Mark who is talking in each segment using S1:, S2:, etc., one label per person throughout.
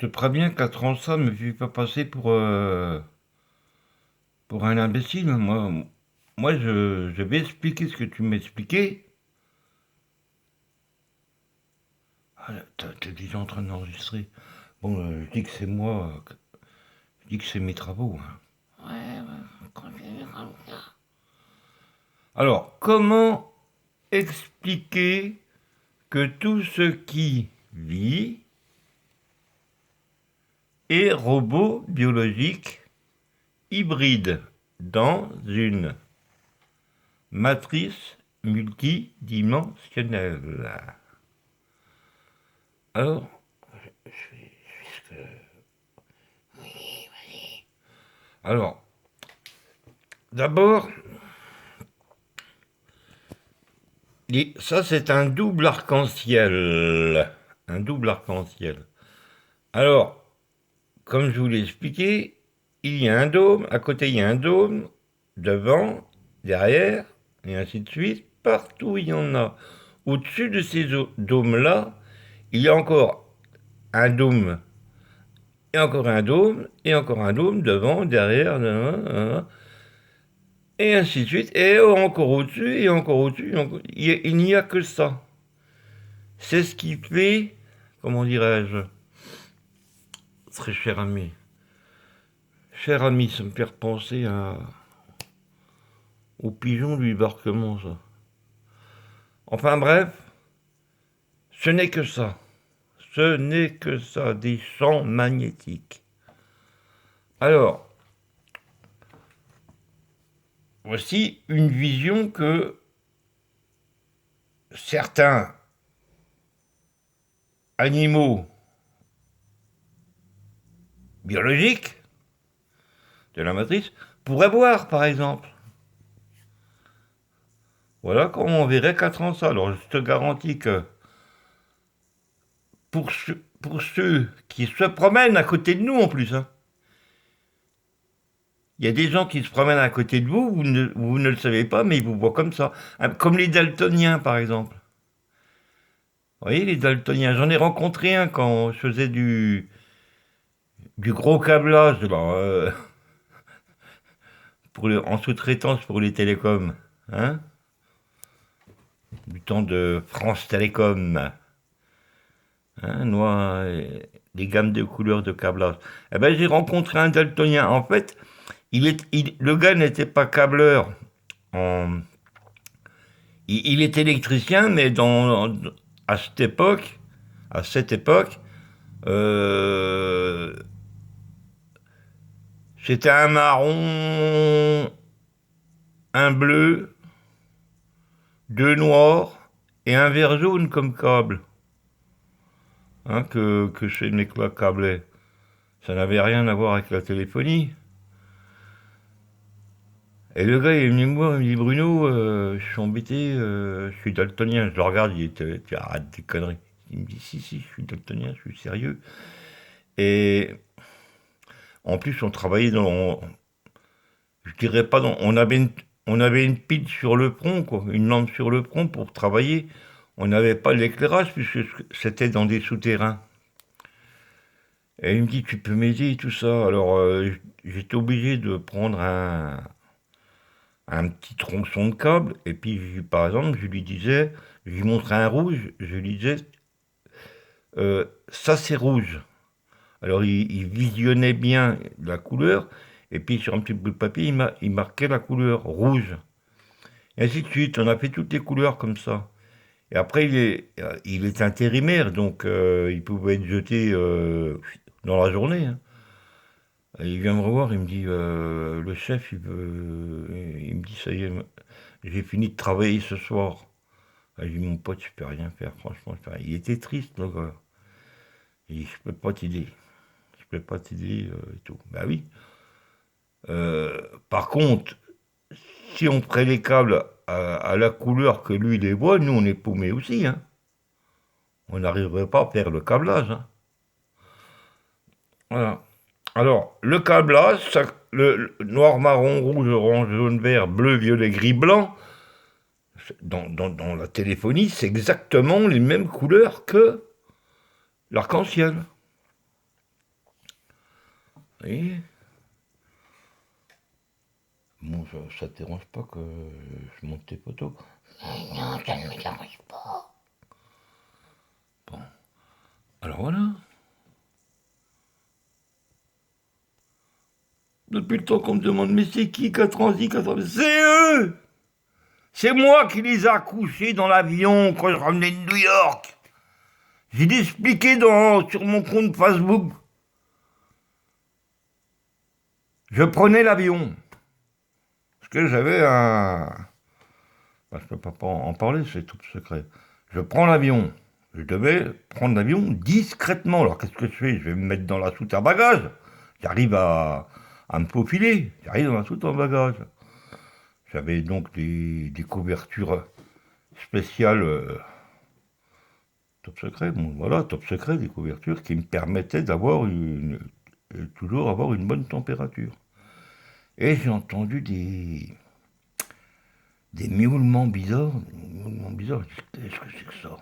S1: te préviens qu'à 30 ça, me fais pas passer pour un imbécile. Moi je vais expliquer ce que tu m'expliquais. Ah, t'es déjà en train d'enregistrer. Bon, je dis que c'est moi, je dis que c'est mes travaux, hein. Ouais, ouais, continue comme ça. Alors, comment expliquer que tout ce qui vit est robot biologique hybride dans une matrice multidimensionnelle? Alors, alors, d'abord, ça c'est un double arc-en-ciel. Un double arc-en-ciel. Alors, comme je vous l'ai expliqué, il y a un dôme, à côté il y a un dôme, devant, derrière, et ainsi de suite. Partout il y en a. Au-dessus de ces dômes-là, il y a encore un dôme, et encore un dôme, et encore un dôme, devant, derrière, et ainsi de suite, et encore au-dessus, et encore au-dessus. Il n'y a que ça. C'est ce qui fait, comment dirais-je, très cher ami, ça me fait repenser au pigeon du débarquement, ça. Enfin bref, ce n'est que ça. Ce n'est que ça, des champs magnétiques. Alors, voici une vision que certains animaux biologiques de la matrice pourraient voir, par exemple. Voilà comment on verrait 4 ans ça. Alors, je te garantis que pour ceux qui se promènent à côté de nous, en plus, hein, il y a des gens qui se promènent à côté de vous, vous ne le savez pas, mais ils vous voient comme ça. Comme les daltoniens, par exemple. Vous voyez, les daltoniens, j'en ai rencontré un quand je faisais du gros câblage là, en sous-traitance pour les télécoms. Hein, du temps de France Télécom. Hein, noir, des gammes de couleurs de câblage. Eh ben, j'ai rencontré un daltonien. En fait, le gars n'était pas câbleur. En, il est électricien, mais à cette époque, euh, c'était un marron, un bleu, deux noirs et un vert jaune comme câble, hein, que chez Mecla câblait. Ça n'avait rien à voir avec la téléphonie. Et le gars il est venu me voir, il me dit Bruno, je suis embêté, je suis daltonien. Je le regarde, il était, arrête tes conneries. Il me dit si, je suis daltonien, je suis sérieux. Et en plus, on travaillait je dirais pas on avait une pile sur le front, quoi, une lampe sur le front pour travailler. On n'avait pas l'éclairage puisque c'était dans des souterrains. Et il me dit, tu peux m'aider et tout ça. Alors, j'étais obligé de prendre un petit tronçon de câble. Et puis, par exemple, je lui montrais un rouge. Je lui disais, ça c'est rouge. Alors, il visionnait bien la couleur. Et puis, sur un petit bout de papier, il marquait la couleur rouge. Et ainsi de suite. On a fait toutes les couleurs comme ça. Et après, il est intérimaire. Donc, il pouvait être jeté dans la journée, hein. Il vient me revoir, il me dit, le chef, il me dit, ça y est, j'ai fini de travailler ce soir. Je lui dis, mon pote, je peux rien faire, franchement. Il était triste, le gars. Il dit, je peux pas t'aider. Je peux pas t'aider et tout. Bah oui. Par contre, si on prend les câbles à la couleur que lui les voit, nous on est paumés aussi, hein. On n'arriverait pas à faire le câblage, hein. Voilà. Alors, le câblage, le noir, marron, rouge, orange, jaune, vert, bleu, violet, gris, blanc, dans la téléphonie, c'est exactement les mêmes couleurs que l'arc-en-ciel. Et bon, ça te dérange pas que je monte tes poteaux? Non, ça ne me dérange pas. Bon, alors voilà. Depuis le temps qu'on me demande, mais c'est qui 4 ans, c'est eux! C'est moi qui les ai accouchés dans l'avion quand je revenais de New York. J'ai expliqué sur mon compte Facebook. Je prenais l'avion. Parce que j'avais un... Ben, je ne peux pas en parler, c'est tout secret. Je prends l'avion. Je devais prendre l'avion discrètement. Alors qu'est-ce que je fais? Je vais me mettre dans la soute à bagages. J'arrive à me faufiler. J'arrive dans la soute à bagages. J'avais donc des couvertures spéciales top secret. Bon, voilà, top secret, des couvertures qui me permettaient d'avoir toujours avoir une bonne température. Et j'ai entendu des miaulements bizarres. Qu'est-ce que c'est que ça?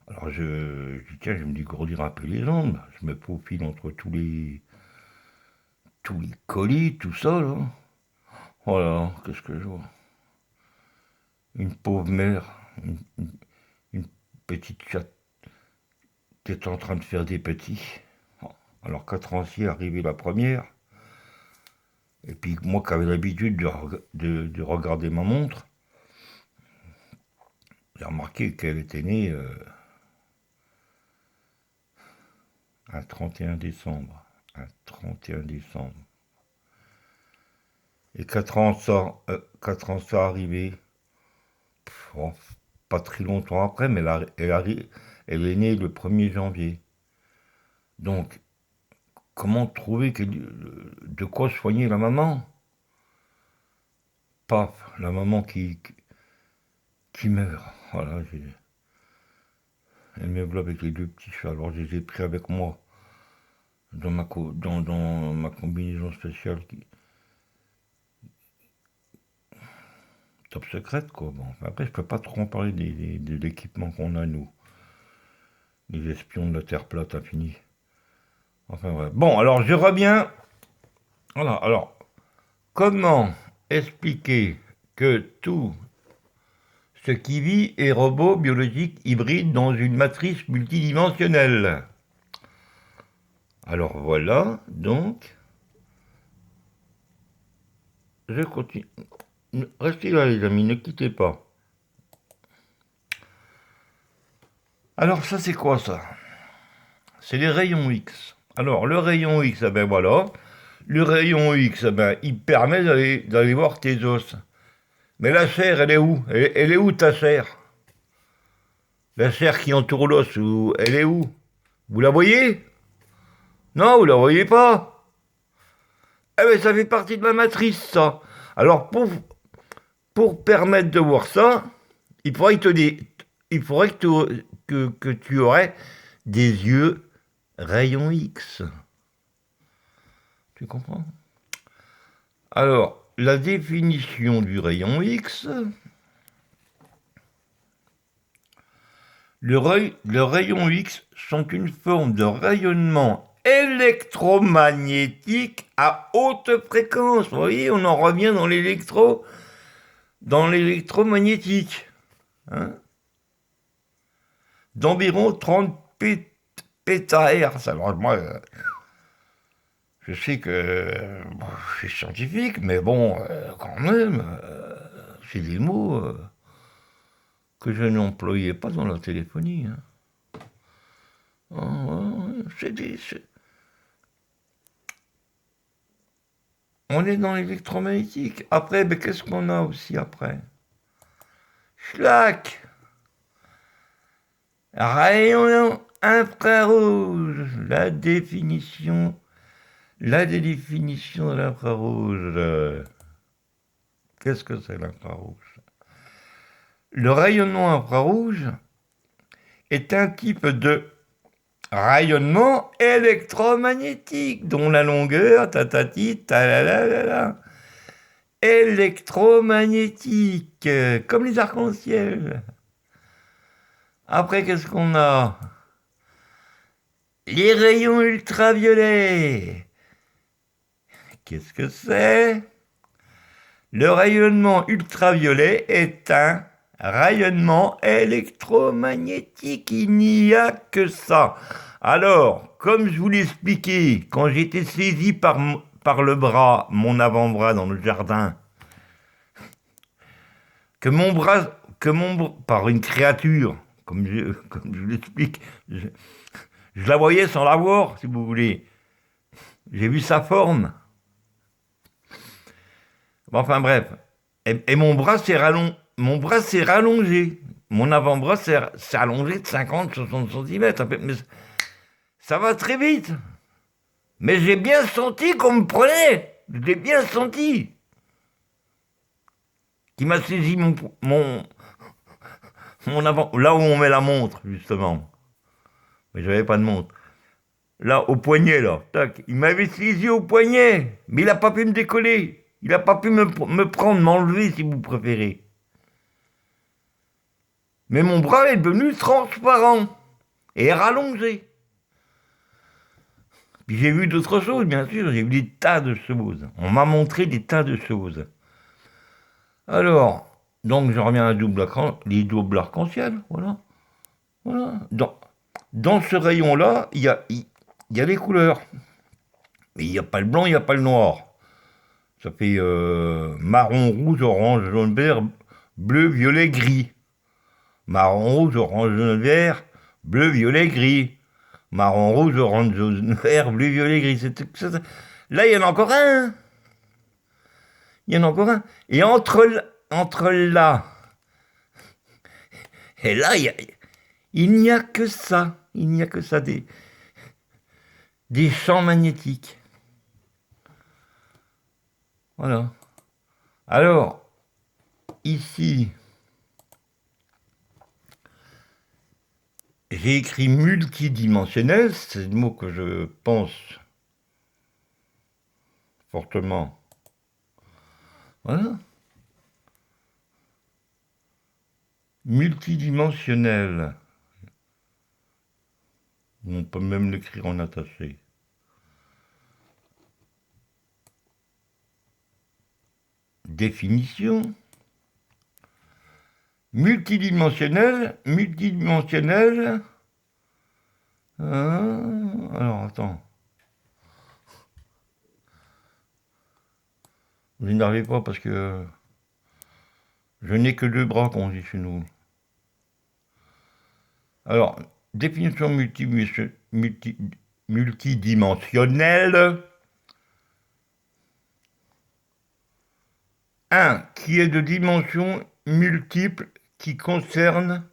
S1: Alors je dis, tiens, je me dis grandir un peu les jambes. Je me faufile entre tous les colis, tout ça, là. Voilà, qu'est-ce que je vois? Une pauvre mère, une petite chatte qui est en train de faire des petits. Alors 4 ans arrivée la première. Et puis moi qui avais l'habitude de regarder ma montre, j'ai remarqué qu'elle était née un 31 décembre. Un 31 décembre. Et 4 ans ça arrivé. Bon, pas très longtemps après, mais elle est née le 1er janvier. Donc, comment trouver de quoi soigner la maman? Paf, la maman qui meurt. Voilà, elle me bloque avec les deux petits chats. Alors, je les ai pris avec moi dans ma combinaison spéciale top secrète, quoi. Bon, après, je peux pas trop en parler de l'équipement qu'on a, nous. Les espions de la Terre plate infinie. Enfin, ouais. Bon, alors, je reviens. Voilà, alors, comment expliquer que tout ce qui vit est robot biologique hybride dans une matrice multidimensionnelle? Alors voilà, donc, je continue. Restez là les amis, ne quittez pas. Alors ça c'est quoi ça? C'est les rayons X. Alors le rayon X, eh ben voilà. Le rayon X, eh ben, il permet d'aller voir tes os. Mais la chair, elle est où? Elle est où ta chair? La chair qui entoure l'os, elle est où? Vous la voyez? Non, vous la voyez pas? Eh ben ça fait partie de ma matrice, ça. Alors pour permettre de voir ça, il faudrait que tu aurais des yeux rayon X. Tu comprends? Alors, la définition du rayon X, le rayon X sont une forme de rayonnement électromagnétique à haute fréquence. Vous voyez, on en revient dans l'électromagnétique. Hein, d'environ 30 pétahertz. Alors moi, je sais que bon, je suis scientifique, mais bon, quand même, c'est des mots que je n'employais pas dans la téléphonie. Hein. On est dans l'électromagnétique. Après, ben, qu'est-ce qu'on a aussi après? Schlack! Rayon infrarouge. La définition de l'infrarouge. Qu'est-ce que c'est l'infrarouge? Le rayonnement infrarouge est un type de rayonnement électromagnétique dont la longueur, tatati, talalala, électromagnétique, comme les arcs-en-ciel. Après, qu'est-ce qu'on a? Les rayons ultraviolets. Qu'est-ce que c'est? Le rayonnement ultraviolet est un rayonnement électromagnétique. Il n'y a que ça. Alors, comme je vous l'ai expliqué, quand j'étais saisi par le bras, mon avant-bras dans le jardin, par une créature, comme je l'explique, je la voyais sans la voir, si vous voulez. J'ai vu sa forme. Enfin bref. Et mon bras s'est rallongé. Mon avant-bras s'est allongé de 50-60 cm. Mais ça va très vite. Mais j'ai bien senti qu'on me prenait. Je l'ai bien senti. Qui m'a saisi mon avant. Là où on met la montre, justement. Mais j'avais pas de montre. Là, au poignet, là. Tac. Il m'avait saisi au poignet. Mais il n'a pas pu me décoller. Il n'a pas pu me prendre, m'enlever, si vous préférez. Mais mon bras est devenu transparent et rallongé. Puis j'ai vu d'autres choses, bien sûr. J'ai vu des tas de choses. On m'a montré des tas de choses. Alors, donc je reviens à les doubles arc-en-ciel. Voilà. Voilà. Dans ce rayon-là, il y a les couleurs. Mais il n'y a pas le blanc, il n'y a pas le noir. Ça fait marron, rouge, orange, jaune, vert, bleu, violet, gris. Marron, rouge, orange, jaune, vert, bleu, violet, gris. Marron, rouge, orange, jaune, vert, bleu, violet, gris. Là, il y en a encore un. Il y en a encore un. Et entre là et là, il n'y a que ça. Il n'y a que ça, des champs magnétiques. Voilà. Alors, ici, j'ai écrit multidimensionnel, c'est le mot que je pense fortement. Voilà. Multidimensionnel. On peut même l'écrire en attaché. Définition. Multidimensionnel. Alors, attends. Vous n'énervez pas parce que je n'ai que 2 bras, qu'on dit chez nous. Alors, définition multidimensionnelle. 1. Qui est de dimensions multiples qui concerne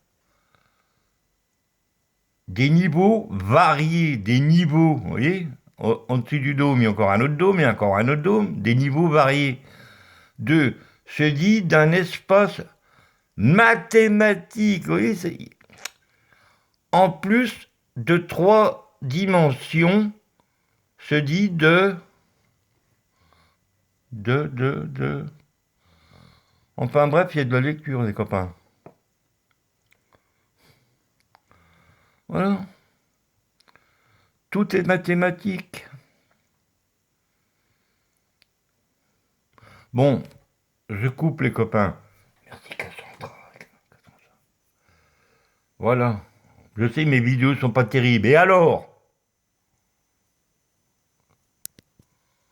S1: des niveaux variés. Des niveaux, vous voyez, en dessous du dôme, il y a encore un autre dôme, il y a encore un autre dôme, des niveaux variés. 2. Se dit d'un espace mathématique, vous voyez, en plus de 3 dimensions, se dit Enfin bref, il y a de la lecture, les copains. Voilà. Tout est mathématique. Bon, je coupe les copains. Merci Cassandra. Voilà. Je sais, mes vidéos sont pas terribles. Et alors?